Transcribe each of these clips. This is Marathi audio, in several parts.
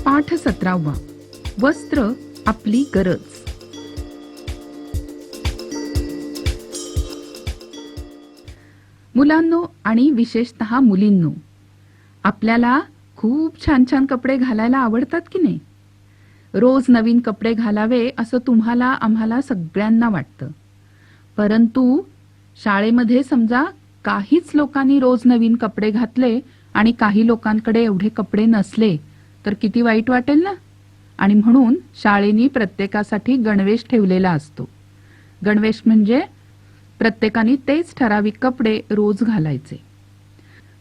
पाठ 17वा. वस्त्र आपली गरज. मुलांनो आणि विशेषतः मुलींनो, आपल्याला खूप छान छान कपडे घालायला आवडतात की नाही? रोज नवीन कपडे घालावे असं तुम्हाला आम्हाला सगळ्यांना वाटतं. परंतु शाळेमध्ये समजा काहीच लोकांनी रोज नवीन कपडे घातले आणि काही लोकांकडे एवढे कपडे नसले तर किती वाईट वाटेल ना. आणि म्हणून शाळेनी प्रत्येकासाठी गणवेश ठेवलेला असतो. गणवेश म्हणजे प्रत्येकाने तेच ठराविक कपडे रोज घालायचे.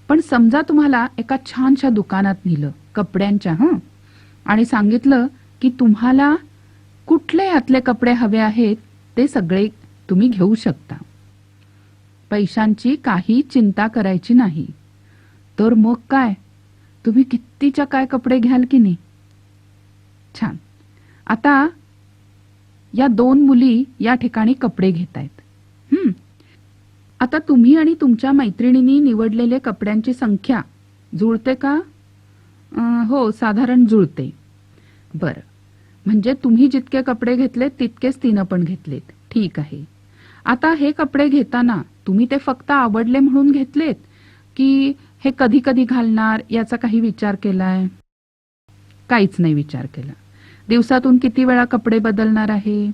पण समजा तुम्हाला एका छानशा दुकानात नेलं कपड्यांच्या आणि सांगितलं की तुम्हाला कुठले यातले कपडे हवे आहेत ते सगळे तुम्ही घेऊ शकता. पैशांची काही चिंता करायची नाही. तर मग काय, तुम्ही कितीच्या काय कपडे घ्याल की नाही? छान. आता या 2 मुली या ठिकाणी कपडे घेतायत. आता तुम्ही आणि तुमच्या मैत्रिणींनी निवडलेले कपड्यांची संख्या जुळते का? हो, साधारण जुळते. बरं, म्हणजे तुम्ही जितके कपडे घेतलेत तितकेच तिनं पण घेतलेत. ठीक आहे. आता हे कपडे घेताना तुम्ही ते फक्त आवडले म्हणून घेतलेत की हे कधी कधी घालणार याचा काही विचार केलाय? काहीच नाही विचार केला. दिवसातून किती वेळा कपडे बदलणार आहे?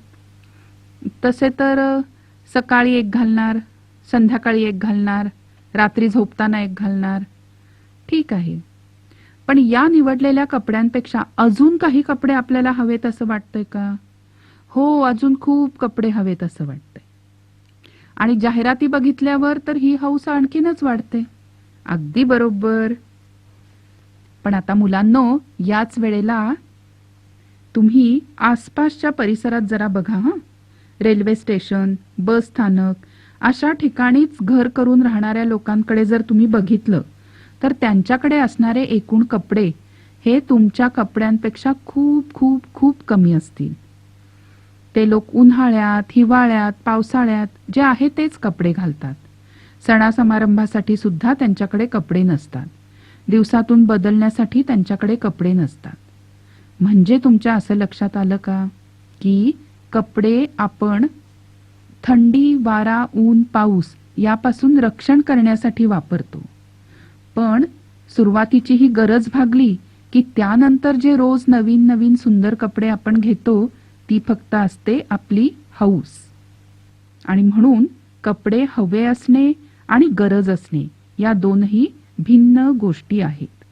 तसे तर सकाळी एक घालणार, संध्याकाळी एक घालणार, रात्री झोपताना एक घालणार. ठीक आहे. पण या निवडलेल्या कपड्यांपेक्षा अजून काही कपडे आपल्याला हवेत असं वाटतंय का? हो, अजून खूप कपडे हवेत असं वाटतंय. आणि जाहिराती बघितल्यावर तर ही हौस आणखीनच वाढते. अगदी बरोबर. पण आता मुलांनो, याच वेळेला तुम्ही आसपासच्या परिसरात जरा बघा. रेल्वे स्टेशन, बस स्थानक अशा ठिकाणीच घर करून राहणाऱ्या लोकांकडे जर तुम्ही बघितलं तर त्यांच्याकडे असणारे एकूण कपडे हे तुमच्या कपड्यांपेक्षा खूप खूप खूप कमी असतील. ते लोक उन्हाळ्यात, हिवाळ्यात, पावसाळ्यात जे आहे तेच कपडे घालतात. सणासमारंभासाठी सुद्धा त्यांच्याकडे कपडे नसतात. दिवसातून बदलण्यासाठी त्यांच्याकडे कपडे नसतात. म्हणजे तुमच्या असं लक्षात आलं का की कपडे आपण थंडी, वारा, ऊन, पाऊस यापासून रक्षण करण्यासाठी वापरतो. पण सुरुवातीची ही गरज भागली की त्यानंतर जे रोज नवीन नवीन सुंदर कपडे आपण घेतो ती फक्त असते आपली हौस. आणि म्हणून कपडे हवे असणे आणि गरज असणे या दोनही भिन्न गोष्टी आहेत.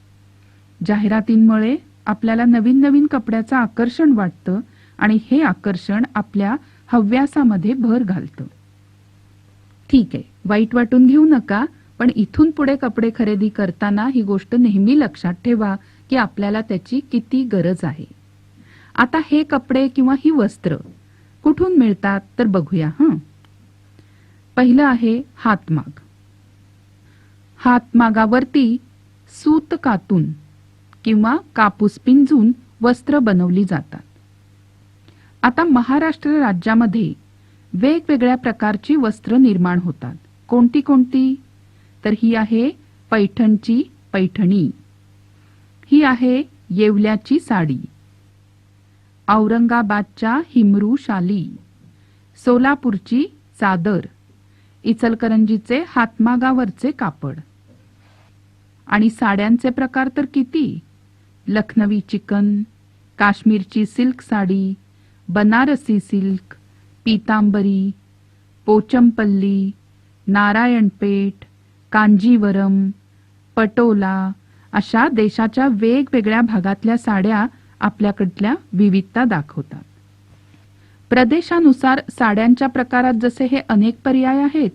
जाहिरातींमुळे आपल्याला नवीन नवीन कपड्याचं आकर्षण वाटतं आणि हे आकर्षण आपल्या हव्यासामध्ये भर घालतं. ठीक आहे, वाईट वाटून घेऊ नका. पण इथून पुढे कपडे खरेदी करताना ही गोष्ट नेहमी लक्षात ठेवा की आपल्याला त्याची किती गरज आहे. आता हे कपडे किंवा ही वस्त्र कुठून मिळतात तर बघूया. पहिलं आहे हातमाग. हातमागावरती सूत कातून किंवा कापूस पिंजून वस्त्र बनवली जातात. आता महाराष्ट्र राज्यामध्ये वेगवेगळ्या प्रकारची वस्त्र निर्माण होतात. कोणती कोणती? तर ही आहे पैठणची पैठणी, ही आहे येवल्याची साडी, औरंगाबादच्या हिमरू शाली, सोलापूरची चादर, इचलकरंजीचे हातमागावरचे कापड. आणि साड्यांचे प्रकार तर किती! लखनवी चिकन, काश्मीरची सिल्क साडी, बनारसी सिल्क, पीतांबरी, पोचमपल्ली, नारायणपेठ, कांजीवरम, पटोला अशा देशाच्या वेगवेगळ्या भागातल्या साड्या आपल्याकडल्या विविधता दाखवतात. प्रदेशानुसार साड्यांच्या प्रकारात जसे हे अनेक पर्याय आहेत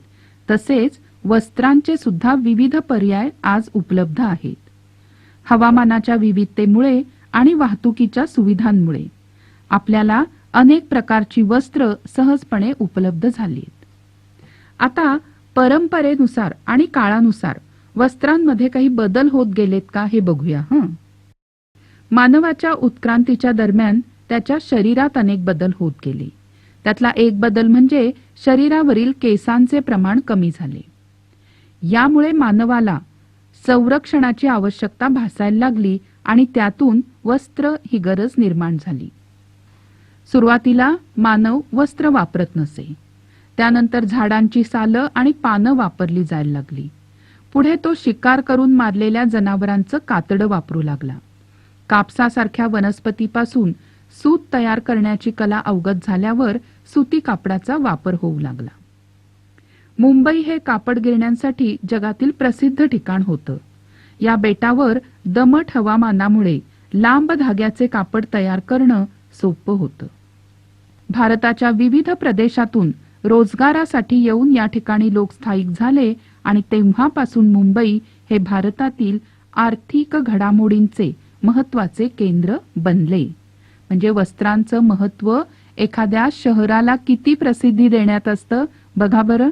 तसेच वस्त्रांचे सुद्धा विविध पर्याय आज उपलब्ध आहेत. हवामानाच्या विविधतेमुळे आणि वाहतुकीच्या सुविधांमुळे आपल्याला अनेक प्रकारची वस्त्र सहजपणे उपलब्ध झालीत. आता परंपरेनुसार आणि काळानुसार वस्त्रांमध्ये काही बदल होत गेलेत का हे बघूया. मानवाच्या उत्क्रांतीच्या दरम्यान त्याच्या शरीरात अनेक बदल होत गेले. त्यातला एक बदल म्हणजे शरीरावरील केसांचे प्रमाण कमी झाले. यामुळे मानवाला संरक्षणाची आवश्यकता भासायला लागली आणि त्यातून वस्त्र ही गरज निर्माण झाली. सुरुवातीला मानव वस्त्र वापरत नसे. त्यानंतर झाडांची सालं आणि पानं वापरली जायला लागली. पुढे तो शिकार करून मारलेल्या जनावरांचं कातडं वापरू लागला. कापसासारख्या वनस्पतीपासून सूत तयार करण्याची कला अवगत झाल्यावर सुती कापडाचा वापर होऊ लागला. मुंबई हे कापड गिरण्यांसाठी जगातील प्रसिद्ध ठिकाण होतं. या बेटावर दमट हवामानामुळे लांब धाग्याचे कापड तयार करणं सोपं होतं. भारताच्या विविध प्रदेशातून रोजगारासाठी येऊन या ठिकाणी लोक स्थायिक झाले आणि तेव्हापासून मुंबई हे भारतातील आर्थिक घडामोडींचे महत्वाचे केंद्र बनले. म्हणजे वस्त्रांचं महत्व एखाद्या शहराला किती प्रसिद्धी देण्यात असतं बघा बरं.